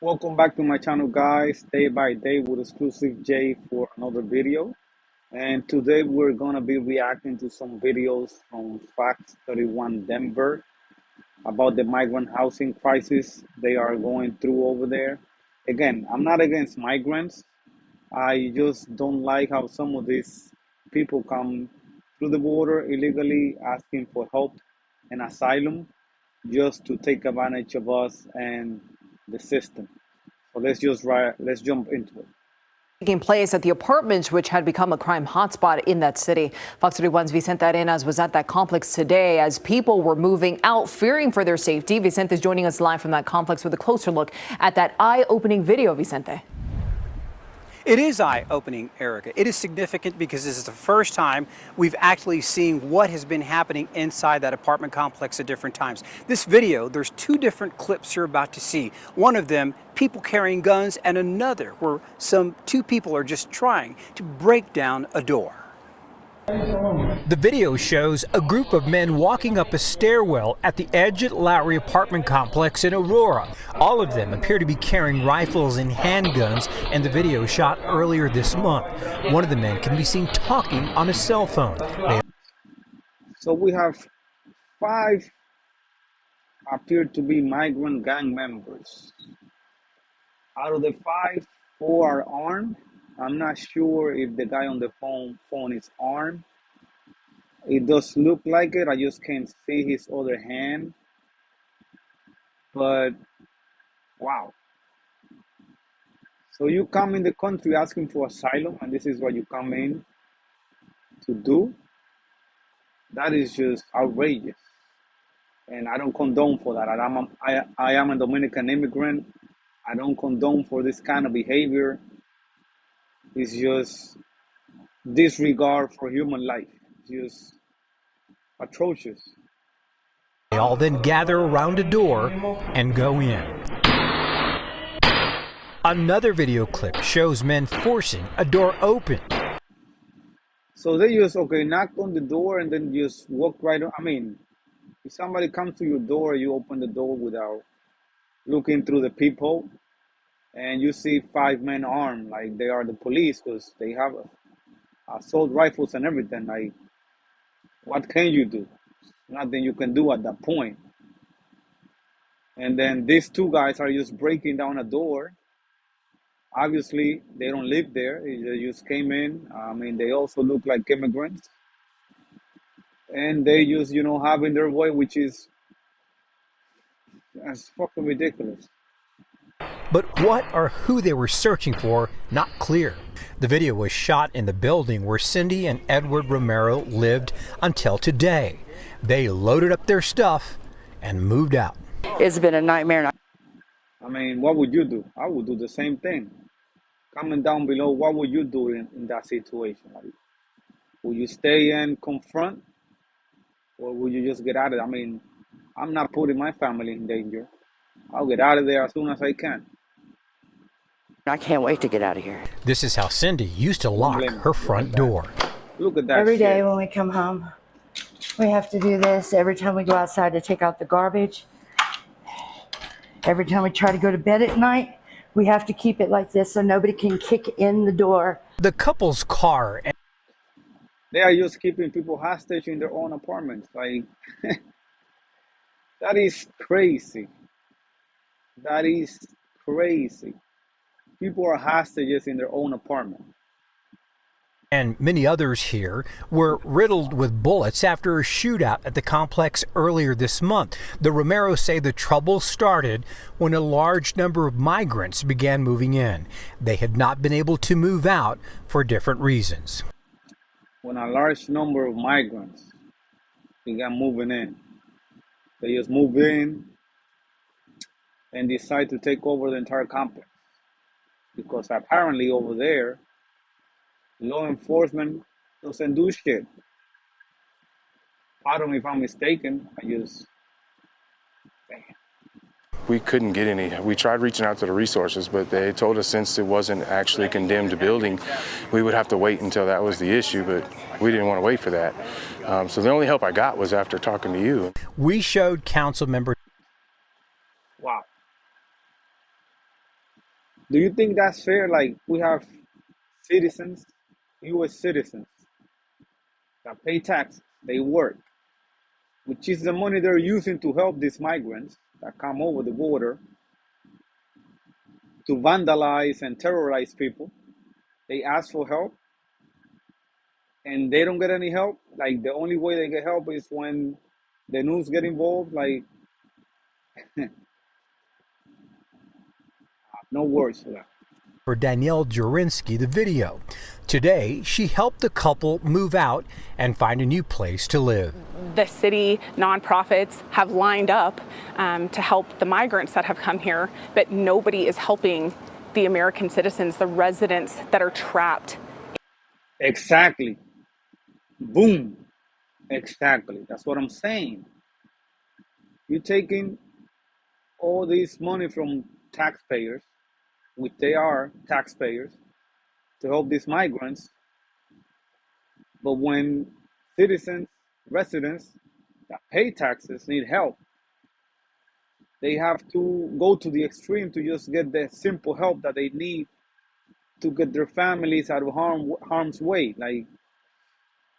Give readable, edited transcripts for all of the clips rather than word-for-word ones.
Welcome back to my channel, guys. Day by day with Exclusive J for another video. And today we're gonna be reacting to some videos from Fox 31 Denver about the migrant housing crisis they are going through over there. Again, I'm not against migrants. I just don't like how some of these people come through the border illegally asking for help and asylum just to take advantage of us and the system. So let's jump into it. Taking place at the apartments, which had become a crime hotspot in that city. Fox 31's Vicente Arenas was at that complex today as people were moving out, fearing for their safety. Vicente is joining us live from that complex with a closer look at that eye-opening video. Vicente. It is eye-opening, Erica. It is significant because this is the first time we've actually seen what has been happening inside that apartment complex at different times. This video, there's two different clips you're about to see. One of them, people carrying guns, and another where two people are just trying to break down a door. The video shows a group of men walking up a stairwell at the Edge Lowry apartment complex in Aurora. All of them appear to be carrying rifles and handguns, and the video shot earlier this month. One of the men can be seen talking on a cell phone. So we have 5 appear to be migrant gang members. Out of the 5, 4 are armed. I'm not sure if the guy on the phone is armed. It does look like it. I just can't see his other hand. But wow. So you come in the country asking for asylum, and this is what you come in to do? That is just outrageous. And I don't condone for that. I am a Dominican immigrant. I don't condone for this kind of behavior. It's just disregard for human life. Just atrocious. They all then gather around a door and go in. Another video clip shows men forcing a door open. So they just, knock on the door and then just walk right on. I mean, if somebody comes to your door, you open the door without looking through the peephole, and you see 5 men armed like they are the police because they have assault rifles and everything. Like, what can you do? Nothing you can do at that point. And then these 2 guys are just breaking down a door. Obviously, they don't live there. They just came in. I mean, they also look like immigrants. And they just, having their way, which is that's fucking ridiculous. But what or who they were searching for, not clear. The video was shot in the building where Cindy and Edward Romero lived until today. They loaded up their stuff and moved out. It's been a nightmare. I mean, what would you do? I would do the same thing. Comment down below, what would you do in that situation? Like, would you stay and confront? Or would you just get out of it? I mean, I'm not putting my family in danger. I'll get out of there as soon as I can. I can't wait to get out of here. This is how Cindy used to lock her front door. Look at that. Every day when we come home, we have to do this. Every time we go outside to take out the garbage, every time we try to go to bed at night, we have to keep it like this so nobody can kick in the door. The couple's car. They are just keeping people hostage in their own apartments. Like, that is crazy. That is crazy. People are hostages in their own apartment. And many others here were riddled with bullets after a shootout at the complex earlier this month. The Romeros say the trouble started when a large number of migrants began moving in. They had not been able to move out for different reasons. When a large number of migrants began moving in, they just move in and decide to take over the entire complex. Because apparently over there, law enforcement doesn't do shit. Pardon me if I'm mistaken. We couldn't get any. We tried reaching out to the resources, but they told us since it wasn't actually a condemned building, we would have to wait until that was the issue, but we didn't want to wait for that. So the only help I got was after talking to you. We showed council member. Wow. Do you think that's fair? Like, we have citizens, U.S. citizens, that pay taxes, they work, which is the money they're using to help these migrants that come over the border to vandalize and terrorize people. They ask for help and they don't get any help. Like, the only way they get help is when the news get involved. Like, no words for that. For Danielle Jurinsky, the video. Today, she helped the couple move out and find a new place to live. The city nonprofits have lined up to help the migrants that have come here, but nobody is helping the American citizens, the residents that are trapped. Exactly. Boom. Exactly. That's what I'm saying. You're taking all this money from taxpayers, which they are taxpayers, to help these migrants. But when citizens, residents that pay taxes need help, they have to go to the extreme to just get the simple help that they need to get their families out of harm's way. Like,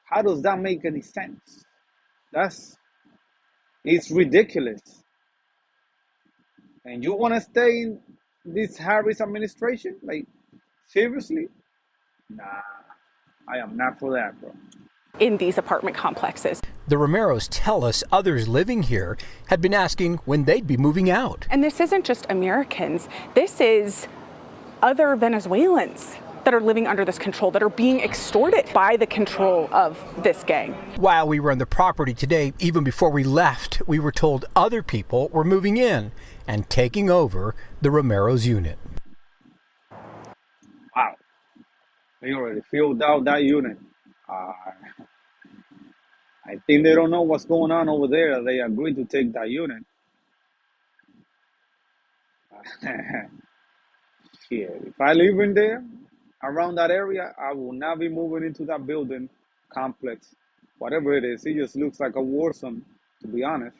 how does that make any sense? It's ridiculous. And you want to stay in this Harris administration? Like, seriously? Nah, I am not for that, bro. In these apartment complexes. The Romeros tell us others living here had been asking when they'd be moving out. And this isn't just Americans. This is other Venezuelans that are living under this control, that are being extorted by the control of this gang. While we were on the property today, even before we left, we were told other people were moving in and taking over the Romero's unit. Wow. They already filled out that unit. I think they don't know what's going on over there. They agreed to take that unit. Shit, if I live in there, around that area, I will not be moving into that building complex. Whatever it is, it just looks like a war zone, to be honest.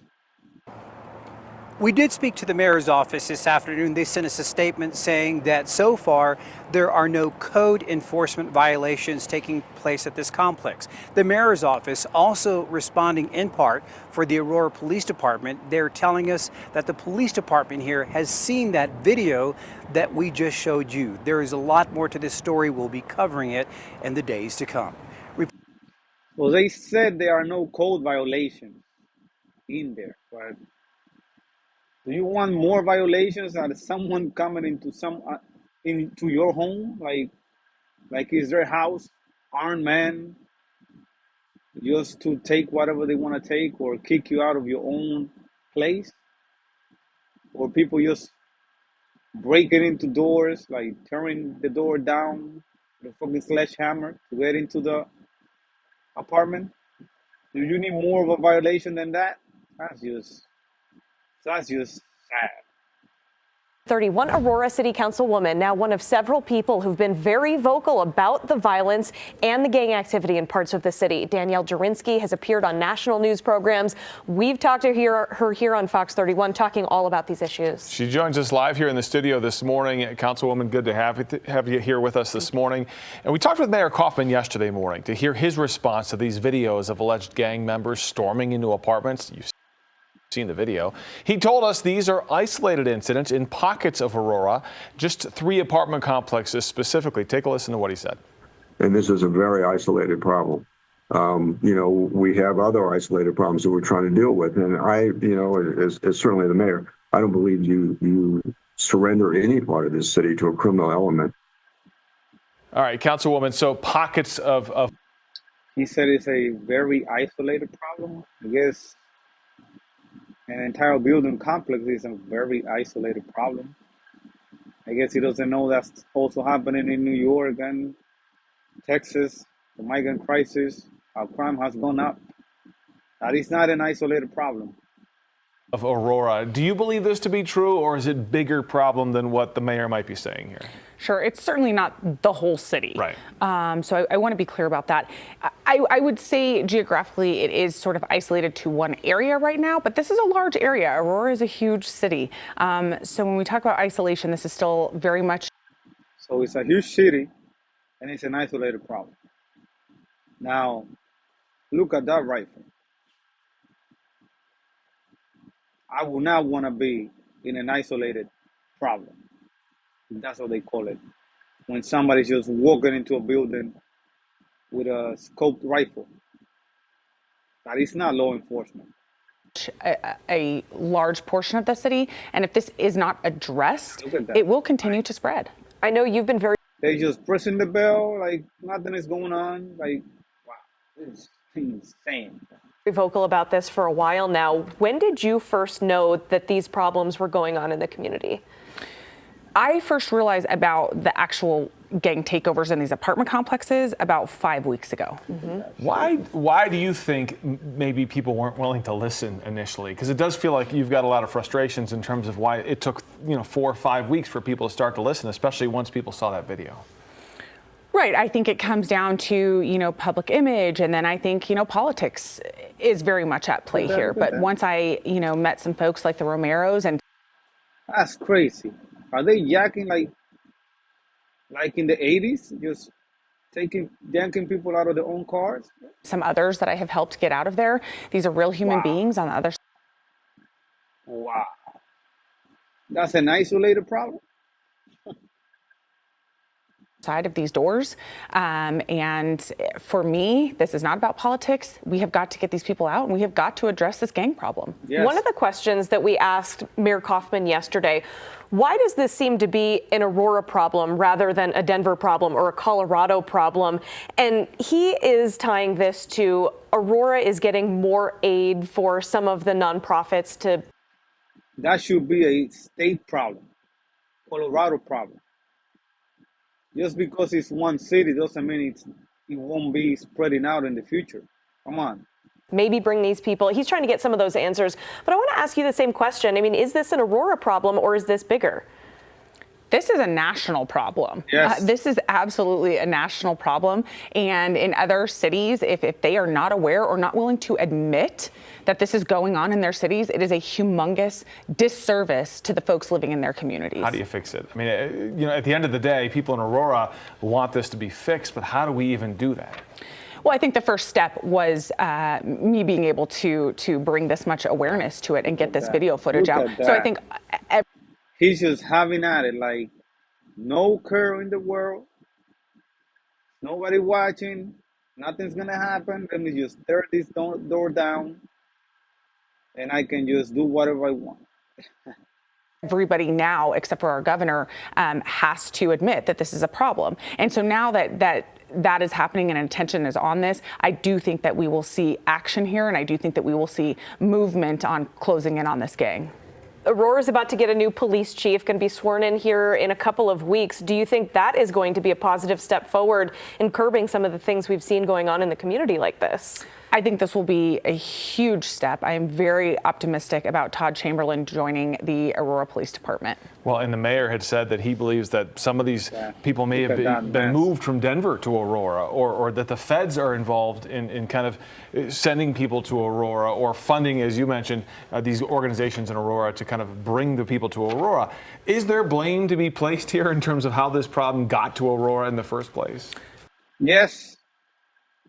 We did speak to the mayor's office this afternoon. They sent us a statement saying that so far there are no code enforcement violations taking place at this complex. The mayor's office also responding in part for the Aurora Police Department. They're telling us that the police department here has seen that video that we just showed you. There is a lot more to this story. We'll be covering it in the days to come. Well, they said there are no code violations in there, but do you want more violations out of someone coming into your home? Like is their house, armed men, just to take whatever they want to take or kick you out of your own place? Or people just breaking into doors, like tearing the door down with a fucking sledgehammer to get into the apartment? Do you need more of a violation than that? That's just sad. 31 Aurora City Councilwoman, now one of several people who've been very vocal about the violence and the gang activity in parts of the city. Danielle Jurinsky has appeared on national news programs. We've talked to her here on Fox 31, talking all about these issues. She joins us live here in the studio this morning. Councilwoman, good to have you here with us this morning. And we talked with Mayor Kaufman yesterday morning to hear his response to these videos of alleged gang members storming into apartments. You've seen the video. He told us these are isolated incidents in pockets of Aurora, just 3 apartment complexes specifically. Take a listen to what he said. And this is a very isolated problem. We have other isolated problems that we're trying to deal with. And as certainly the mayor, I don't believe you surrender any part of this city to a criminal element. All right, Councilwoman, so pockets of... He said it's a very isolated problem. I guess an entire building complex is a very isolated problem. I guess he doesn't know that's also happening in New York and Texas, the migrant crisis. Our crime has gone up. That is not an isolated problem. Of Aurora. Do you believe this to be true, or is it a bigger problem than what the mayor might be saying here? Sure, it's certainly not the whole city. Right. So I want to be clear about that. I would say geographically it is sort of isolated to one area right now, but this is a large area. Aurora is a huge city. So when we talk about isolation, this is still very much So it's a huge city, and it's an isolated problem. Now, look at that rifle. I would not want to be in an isolated problem. That's what they call it. When somebody's just walking into a building with a scoped rifle. That is not law enforcement. A large portion of the city, and if this is not addressed, it will continue to spread. I know you've been very They just pressing the bell like nothing is going on. Like, wow, this is insane. vocal about this for a while now. When did you first know that these problems were going on in the community? I first realized about the actual gang takeovers in these apartment complexes about 5 weeks ago. Why do you think maybe people weren't willing to listen initially? Because it does feel like you've got a lot of frustrations in terms of why it took 4 or 5 weeks for people to start to listen, especially once people saw that video. Right. I think it comes down to, public image. And then I think, politics is very much at play here. But once I, met some folks like the Romeros and. That's crazy. Are they yakking like in the 80s? Just yanking people out of their own cars? Some others that I have helped get out of there. These are real human beings on the other side. Wow. That's an isolated problem? Side of these doors. And for me, this is not about politics. We have got to get these people out, and we have got to address this gang problem. Yes. One of the questions that we asked Mayor Kaufman yesterday, why does this seem to be an Aurora problem rather than a Denver problem or a Colorado problem? And he is tying this to Aurora is getting more aid for some of the nonprofits to. That should be a state problem, Colorado problem. Just because it's one city doesn't mean it won't be spreading out in the future. Come on. Maybe bring these people. He's trying to get some of those answers. But I want to ask you the same question. I mean, is this an Aurora problem or is this bigger? This is a national problem. Yes. This is absolutely a national problem. And in other cities, if they are not aware or not willing to admit that this is going on in their cities, it is a humongous disservice to the folks living in their communities. How do you fix it? I mean, at the end of the day, people in Aurora want this to be fixed, but how do we even do that? Well, I think the first step was me being able to bring this much awareness to it and get this video footage out. So I think he's just having at it like no care in the world, nobody watching, nothing's gonna happen. Let me just tear this door down, and I can just do whatever I want. Everybody now, except for our governor, has to admit that this is a problem. And so now that is happening and attention is on this, I do think that we will see action here, and I do think that we will see movement on closing in on this gang. Aurora is about to get a new police chief, going to be sworn in here in a couple of weeks. Do you think that is going to be a positive step forward in curbing some of the things we've seen going on in the community like this? I think this will be a huge step. I am very optimistic about Todd Chamberlain joining the Aurora Police Department. Well, and the mayor had said that he believes that some of these people may have been moved from Denver to Aurora, or that the feds are involved in kind of sending people to Aurora or funding, as you mentioned, these organizations in Aurora to kind of bring the people to Aurora. Is there blame to be placed here in terms of how this problem got to Aurora in the first place? Yes.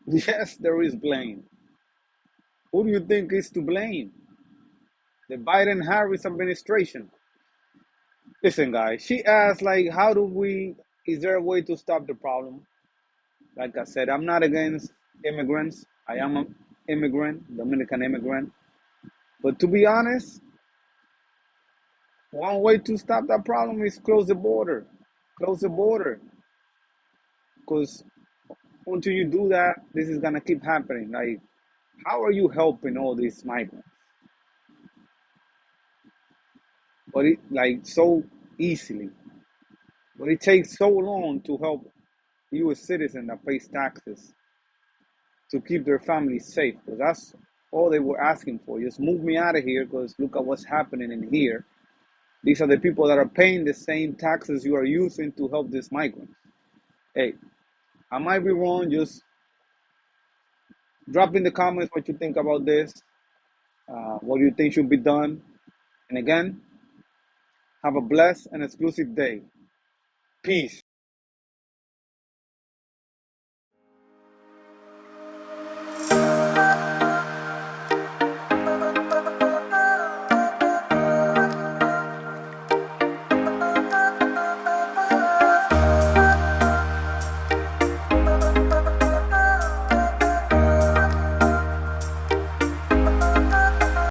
Yes, there is blame. Who do you think is to blame? The Biden-Harris administration. Listen, guys, she asked, like, is there a way to stop the problem? Like I said, I'm not against immigrants. I am an immigrant, Dominican immigrant. But to be honest, one way to stop that problem is close the border. Close the border. Because until you do that, this is going to keep happening. Like, how are you helping all these migrants? But so easily. But it takes so long to help U.S. citizens that pays taxes to keep their families safe. Because that's all they were asking for. Just move me out of here because look at what's happening in here. These are the people that are paying the same taxes you are using to help these migrants. Hey, I might be wrong. Just drop in the comments what you think about this. What do you think should be done? And again, have a blessed and exclusive day. Peace.